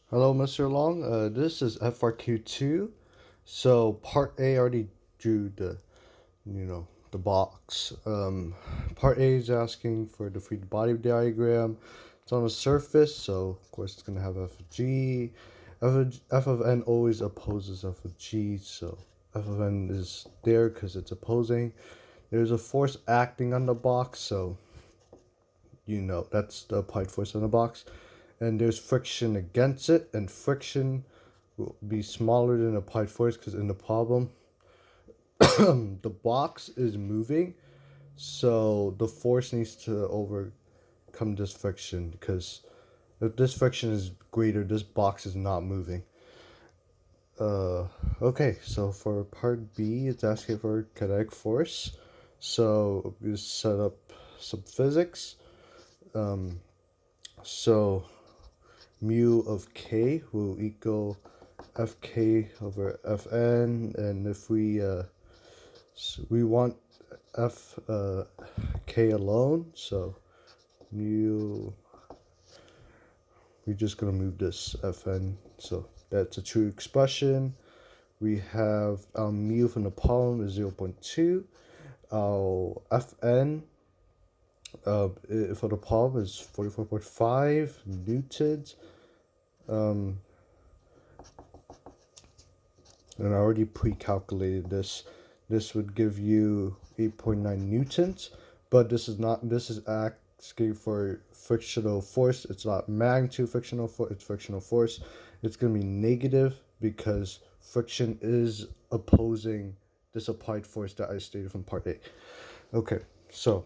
Hello, Mr. Long. This is FRQ 2. So, part A already drew the box. Part A is asking for the free body diagram. It's on a surface, so of course it's going to have f of g. F of n always opposes f of g, so f of n is there because it's opposing. There's a force acting on the box, so that's the applied force on the box. And there's friction against it, and friction will be smaller than applied force because in the problem the box is moving, so the force needs to overcome this friction, because if this friction is greater, this box is not moving. Okay, so for part B, it's asking for kinetic force. So we set up some physics. So mu of k will equal fk over fn, and if we want f k alone, so mu, we're just gonna move this fn, so that's a true expression. We have our mu from the problem is 0.2. Our fn for the problem is 44.5 newtons. And I already pre-calculated this. This would give you 8.9 newtons, but this is asking for frictional force. It's not magnitude frictional force, it's frictional force. It's going to be negative because friction is opposing this applied force that I stated from part A. Okay, so,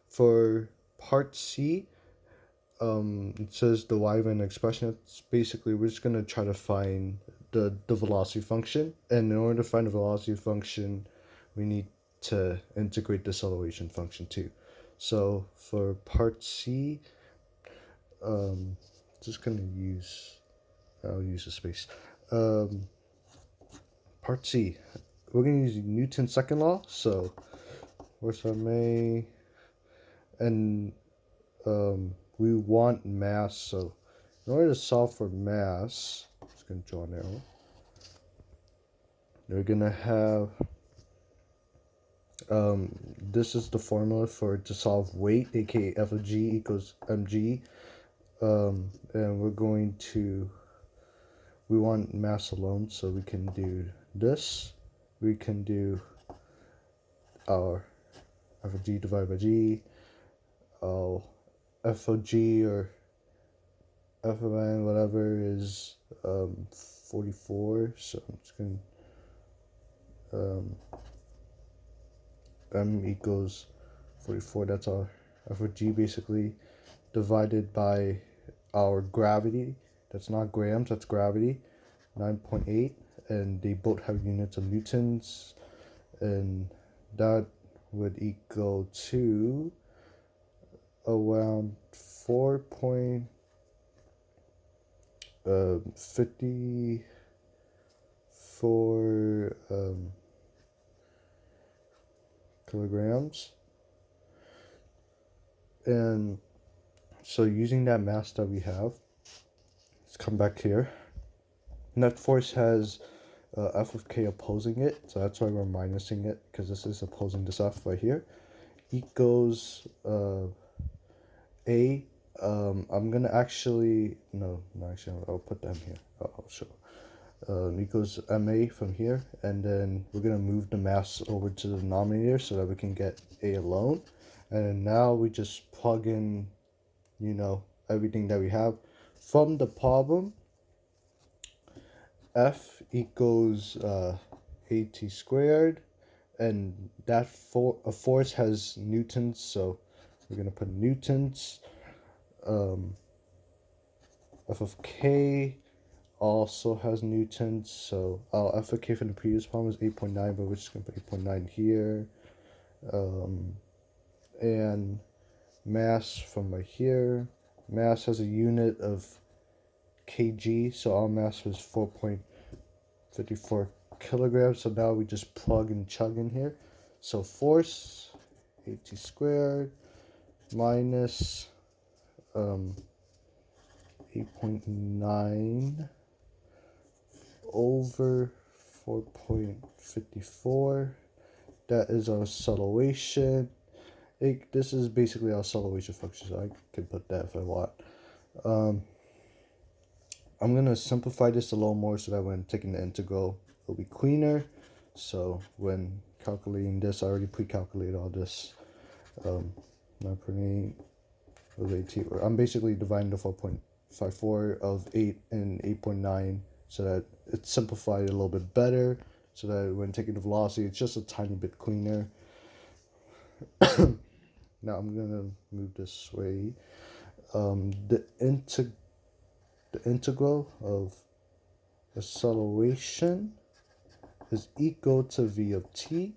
for part C, it says the y-van expression. It's basically, we're just going to try to find the velocity function, and in order to find the velocity function, we need to integrate the acceleration function too. So for part C, just going to I'll use the space. Part C, we're going to use Newton's second law. So force on may, and we want mass. So in order to solve for mass, I'm just going to draw an arrow. We're going to have, this is the formula to solve weight, aka F of G equals mg. And we want mass alone, so we can do this. We can do our F of G divided by G. F of G or F of n, whatever, is 44. So I'm just going to m equals 44. That's our F of G, basically, divided by our gravity. That's not grams, that's gravity, 9.8, and they both have units of newtons, and that would equal to around 4.54 kilograms. And so using that mass that we have, let's come back here. Net force has F of k opposing it, so that's why we're minusing it, because this is opposing this F right here, equals A. I'm gonna actually, no, actually, I'll put them here. I'll show. Equals MA from here, and then we're gonna move the mass over to the denominator so that we can get A alone. And now we just plug in, everything that we have from the problem. F equals AT squared, and that a force has newtons, so we're gonna put newtons. F of k also has newtons, so F of k from the previous problem is 8.9, but we're just gonna put 8.9 here. And mass from right here, mass has a unit of kg, so our mass was 4.54 kilograms. So now we just plug and chug in here. So force, AT squared, minus 8.9 over 4.54. That is our acceleration. This is basically our acceleration function, so I can put that if I want. I'm going to simplify this a little more so that when taking the integral, it'll be cleaner. So when calculating this, I already pre-calculated all this. 9.8 of 18. I'm basically dividing the 4.54 of 8 and 8.9 so that it's simplified a little bit better, so that when taking the velocity, it's just a tiny bit cleaner. Now I'm going to move this way. The integral of acceleration is equal to v of t,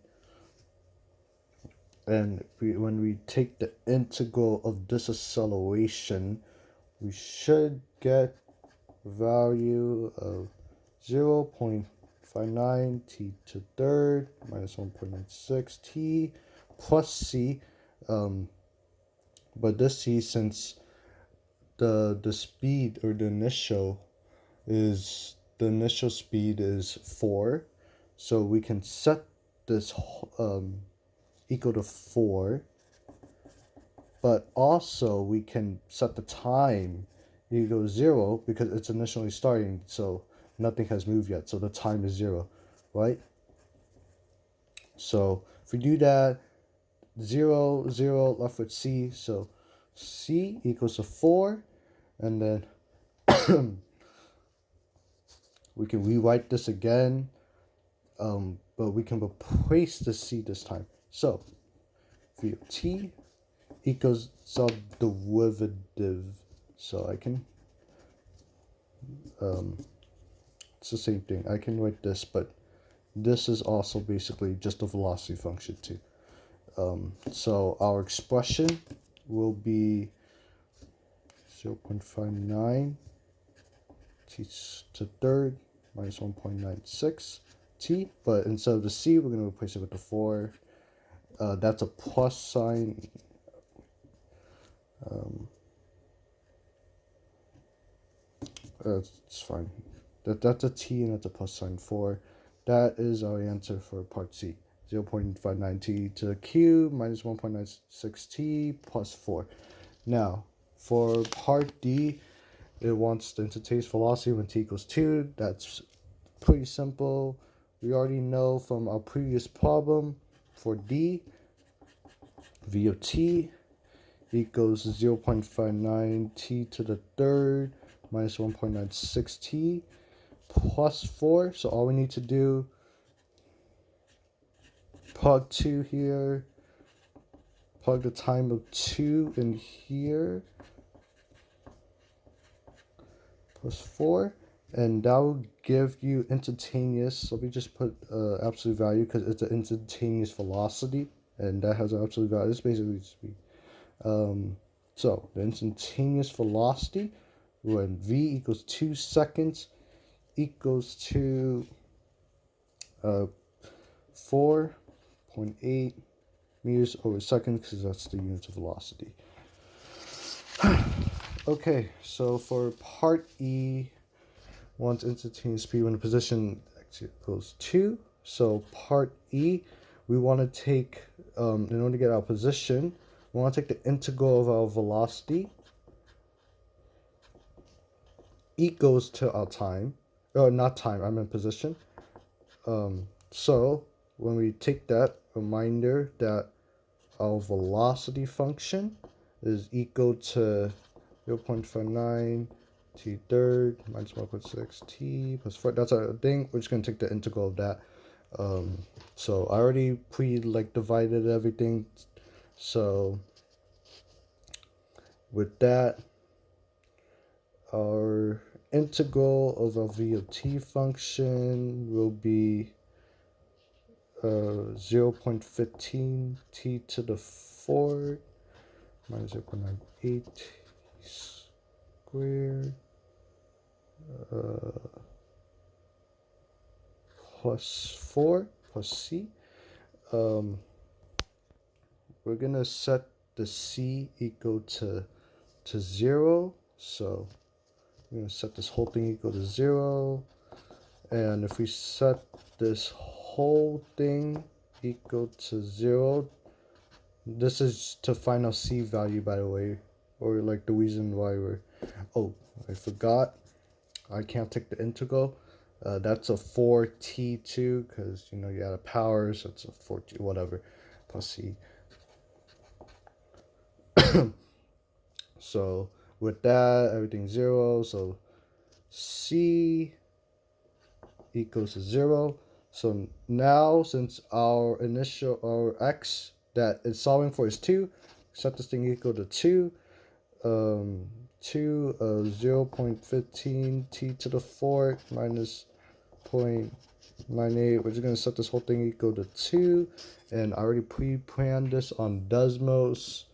and when we take the integral of this acceleration, we should get a value of 0.59 t to third minus 1.96 t plus c. But this c, since the speed or the initial speed is 4, so we can set this equal to 4, but also we can set the time equal to 0 because it's initially starting, so nothing has moved yet, so the time is 0, right? So if we do that, 0, 0, left with c, so c equals to 4, and then we can rewrite this again, but we can replace the c this time. So v of t equals self-derivative. So I can, it's the same thing. I can write this, but this is also basically just a velocity function too. So our expression will be 0.59 t to third minus 1.96 t, but instead of the c, we're going to replace it with the 4. That's a plus sign. It's fine. That's a t and that's a plus sign 4. That is our answer for part C. 0.59 t to the cube minus 1.96 t plus 4. Now, for part D, it wants the instantaneous velocity when t equals 2. That's pretty simple. We already know from our previous problem for D, v of t equals 0.59 t to the third minus 1.96 t plus 4. So all we need to do, plug 2 here, plug the time of 2 in here, plus 4, and that will give you instantaneous. Let me just put absolute value because it's an instantaneous velocity, and that has an absolute value. It's basically speed. So the instantaneous velocity when v equals 2 seconds equals to 4.8 meters over second, because that's the units of velocity. Okay, so for part E, wants instantaneous speed when the position x equals 2. So part E, we want to take, in order to get our position, we want to take the integral of our velocity equals to our time, or not time, I meant position. So when we take that, reminder that our velocity function is equal to 0.59 t third minus 1.6 t plus 4. That's our thing. We're just going to take the integral of that. So I already divided everything. So with that, our integral of our v of t function will be 0.15 t to the fourth minus 0.98 squared plus 4 plus c. We're gonna set the c equal to 0. So we're going to set this whole thing equal to 0. And if we set this whole thing equal to 0, this is to find out C value, by the way, or like the reason why we're, oh, I forgot, I can't take the integral. That's a 4t2 because, you know, you add a power, so it's a 4t, whatever, plus C. So with that, everything's 0, so C equals to 0. So now, since our x that it's solving for is 2, set this thing equal to 2. 0.15 t to the 4th minus 0.98. We're just going to set this whole thing equal to 2. And I already pre-planned this on Desmos.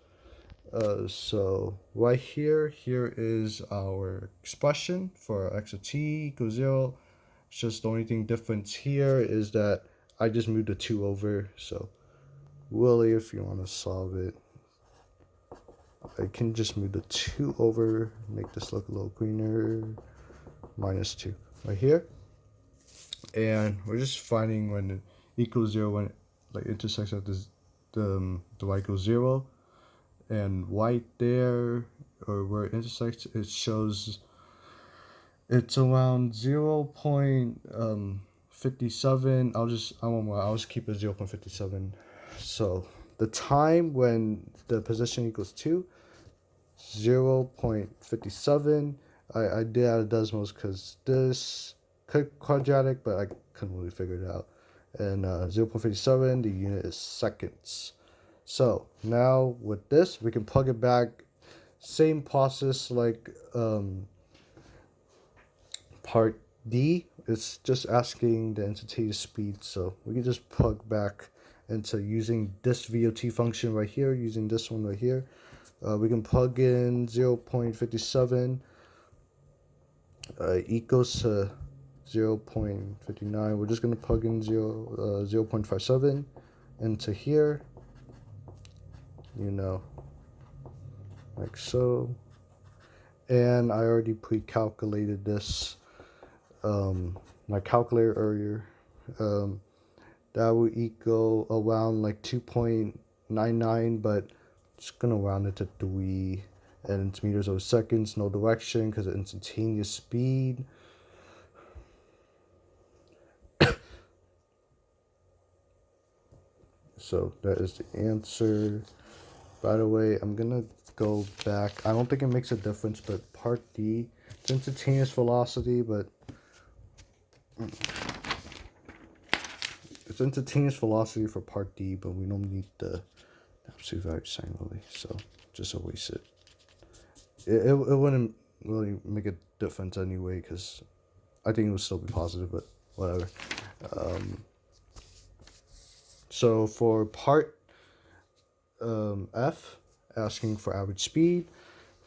So right here is our expression for x of t equals 0. It's just the only thing different here is that I just moved the 2 over. So Willie, if you want to solve it, I can just move the 2 over, make this look a little greener, minus 2 right here. And we're just finding when it equals 0, when it like intersects at this, the y equals 0. And right there, or where it intersects, it shows it's around 0.57. I'll just keep it 0.57. So the time when the position equals 2, 0.57. I did add a Desmos because this could quadratic, but I couldn't really figure it out. And 0.57, the unit is seconds. So now with this, we can plug it back. Same process like part D. It's just asking the instantaneous speed. So we can just plug back into using this VOT function right here, using this one right here. We can plug in 0.57 equals to 0.59. We're just going to plug in 0.57 into here, you know, like so. And I already pre-calculated this, my calculator earlier. That would equal around like 2.99, but just gonna round it to 3, and it's meters over seconds, no direction because of instantaneous speed. So that is the answer. By the way, I'm gonna go back. I don't think it makes a difference, but part D, it's instantaneous velocity, but it's instantaneous velocity for part D, but we don't need the absolute value sign really, so just erase it. It wouldn't really make a difference anyway, because I think it would still be positive, but whatever. So for part F, asking for average speed.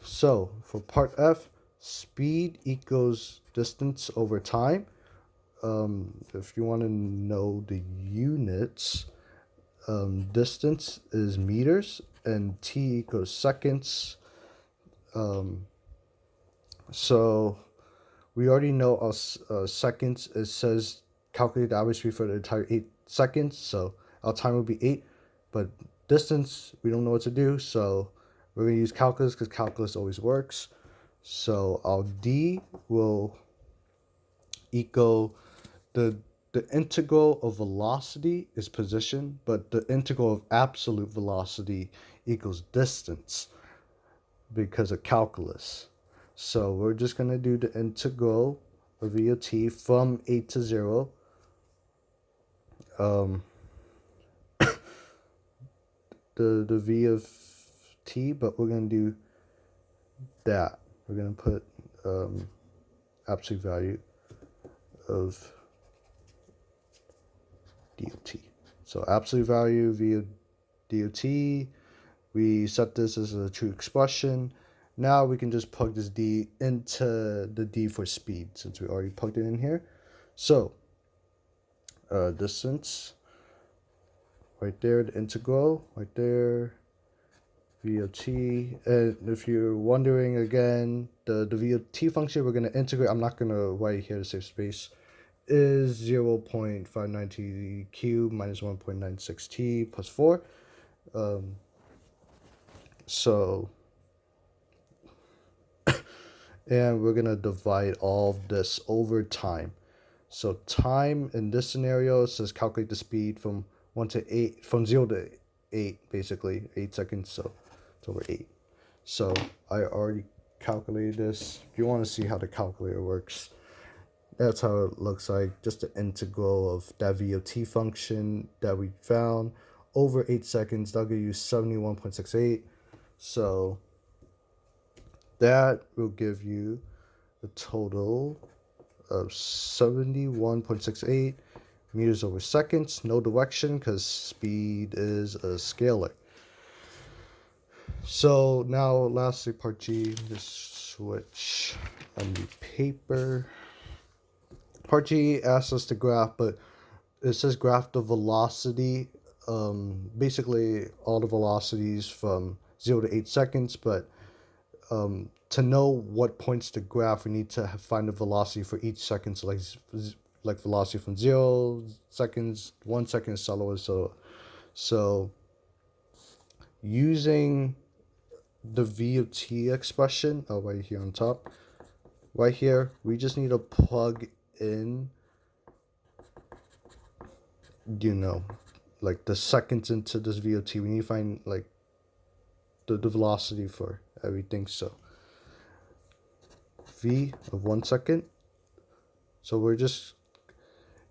So for part F, speed equals distance over time. If you want to know the units, distance is meters and t equals seconds. So we already know our seconds. It says calculate the average speed for the entire 8 seconds. So our time will be 8, but distance, we don't know what to do. So we're going to use calculus because calculus always works. So our D will equal the integral of velocity is position, but the integral of absolute velocity equals distance because of calculus. So we're just going to do the integral of v of t from 8 to 0. The v of t, but we're going to do that. We're going to put absolute value of dot. So absolute value v of dot. We set this as a true expression. Now we can just plug this d into the d for speed since we already plugged it in here. So distance right there, the integral right there, VOT. And if you're wondering again, the VOT function we're going to integrate, I'm not going to write here to save space, is 0.590 cubed minus 1.96t plus 4. So, and we're going to divide all of this over time. So time in this scenario says calculate the speed from 1 to 8, from 0 to 8, basically 8 seconds. So it's over 8. So I already calculated this. If you want to see how the calculator works, that's how it looks like. Just the integral of that VOT function that we found over 8 seconds. That'll give you 71.68. So that will give you a total of 71.68 meters over seconds. No direction because speed is a scalar. So now lastly, part G, just switch a new paper. Part G asks us to graph, but it says graph the velocity, basically all the velocities from 0 to 8 seconds, but to know what points to graph, we need to find the velocity for each second. So like velocity from 0 seconds, 1 second, so using the VOT expression, right here on top, right here, we just need to plug in, like the seconds into this VOT. We need to find like the velocity for everything. So V of 1 second. So we're going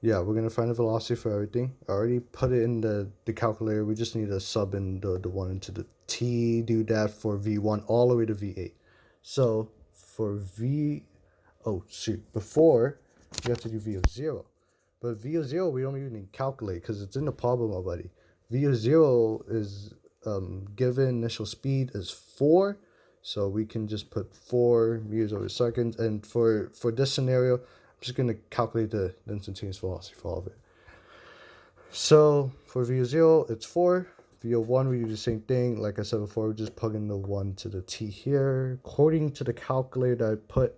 to find the velocity for everything. I already put it in the calculator. We just need to sub in the 1 into the T, do that for V1 all the way to V8. So for before you have to do V of 0. But V of 0, we don't even need to calculate because it's in the problem already. V of 0 is given initial speed is 4. So we can just put 4 meters over seconds. And for this scenario, I'm just going to calculate the instantaneous velocity for all of it. So for V of 0, it's 4. V of 1, we do the same thing. Like I said before, we just plug in the 1 to the T here. According to the calculator I put,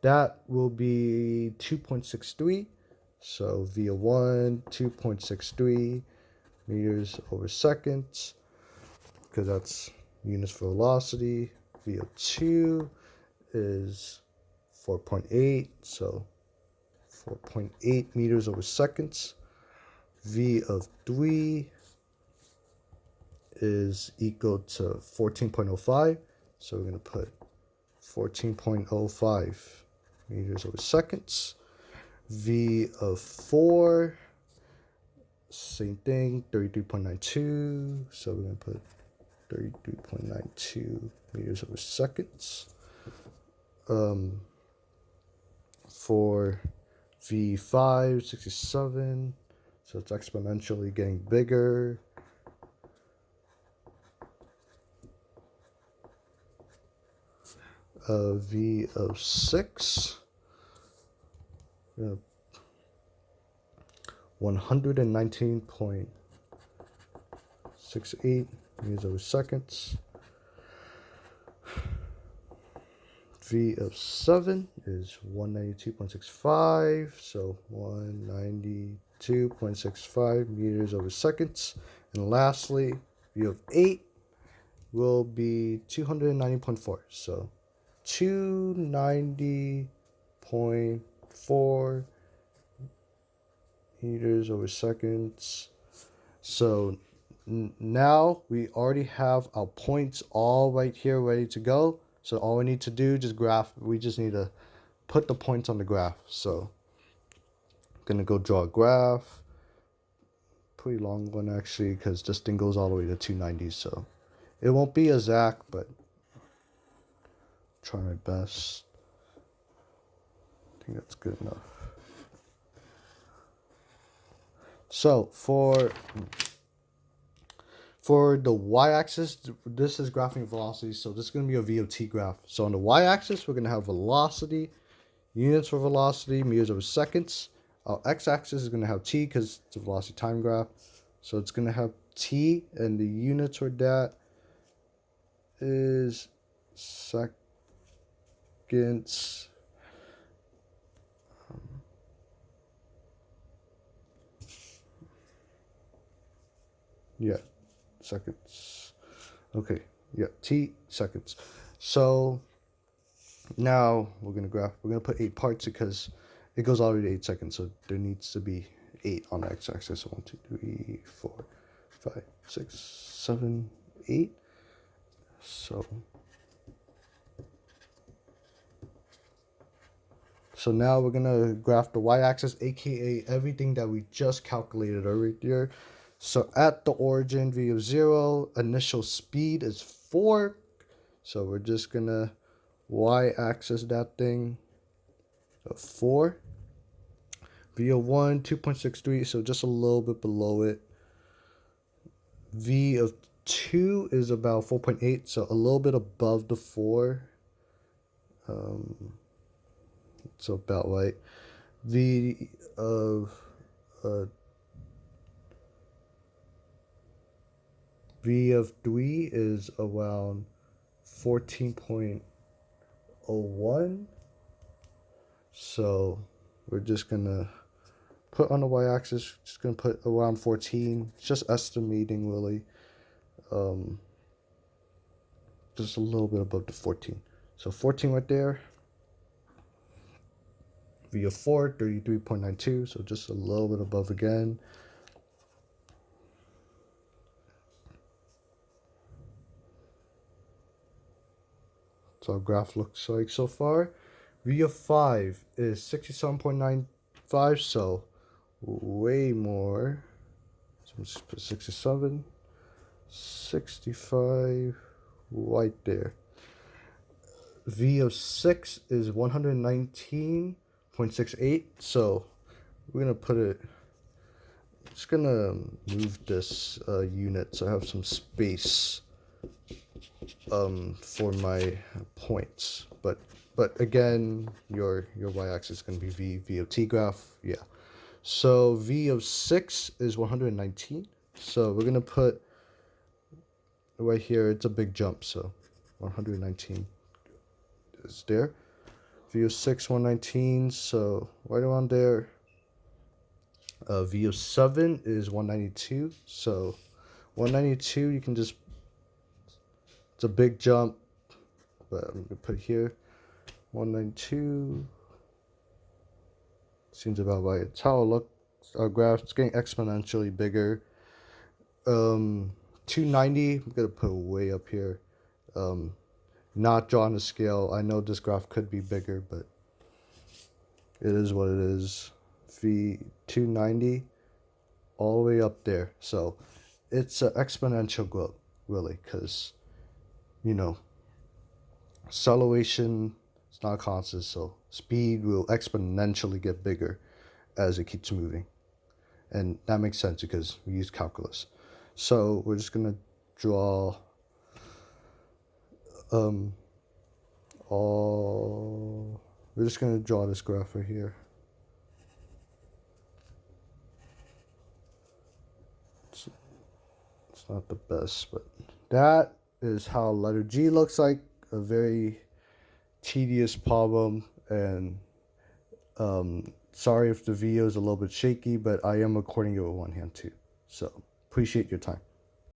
that will be 2.63. So V of 1, 2.63 meters over seconds, because that's units for velocity. V of 2 is 4.8, so 4.8 meters over seconds. V of 3 is equal to 14.05, so we're going to put 14.05 meters over seconds. V of 4, same thing, 33.92, so we're going to put 33.92 meters over seconds. For V5, 67, so it's exponentially getting bigger. V of 6, 119.68 meters over seconds. V of 7 is 192.65, so 192.65 meters over seconds. And lastly, V of 8 will be 290.4, so 290.4 meters over seconds. So now we already have our points all right here ready to go. So all we need to do, we just need to put the points on the graph. So I'm going to go draw a graph. Pretty long one actually, because this thing goes all the way to 290. So it won't be exact, but try my best. I think that's good enough. So for the y-axis, this is graphing velocity, so this is going to be a VOT graph. So on the y-axis, we're going to have velocity, units for velocity, meters over seconds. Our x-axis is going to have t because it's a velocity time graph. So it's going to have t, and the units for that is seconds. Yeah, seconds. Okay, yeah, t seconds. So now we're gonna put 8 parts because it goes all the way to 8 seconds. So there needs to be 8 on the x-axis. So 1, 2, 3, 4, 5, 6, 7, 8. So now we're gonna graph the y-axis, aka everything that we just calculated earlier. So at the origin, v of 0, initial speed is 4. So we're just gonna y-axis that thing of 4. V of 1, 2.63, so just a little bit below it. V of 2 is about 4.8, so a little bit above the 4. So about right. V of V of 3 is around 14.01. So we're just gonna put on the y-axis, just gonna put around 14. It's just estimating really. Just a little bit above the 14. So 14 right there. V of 4, 33.92, so just a little bit above again. So our graph looks like so far. V of 5 is 67.95, so way more. So let's put 67, 65, right there. V of 6 is 119.68, so we're going to put it, just going to move this unit so I have some space for my points. But again, your y-axis is going to be v of t graph. Yeah. So v of 6 is 119. So we're going to put right here, it's a big jump, so 119 is there. V of 6, 119, so right around there. V of 7 is 192, so 192, you can just, it's a big jump, but I'm going to put here 192. Seems about right. It's how it looks. Our graph, it's getting exponentially bigger. 290, I'm going to put way up here. Not drawn to scale. I know this graph could be bigger, but it is what it is. V 290 all the way up there. So it's an exponential growth, really, because, you know, acceleration is not constant, so speed will exponentially get bigger as it keeps moving. And that makes sense because we use calculus. So we're just going to draw we're just going to draw this graph right here. It's not the best, but that is how letter G looks like. A very tedious problem, and sorry if the video is a little bit shaky, but I am recording it with one hand too. So appreciate your time.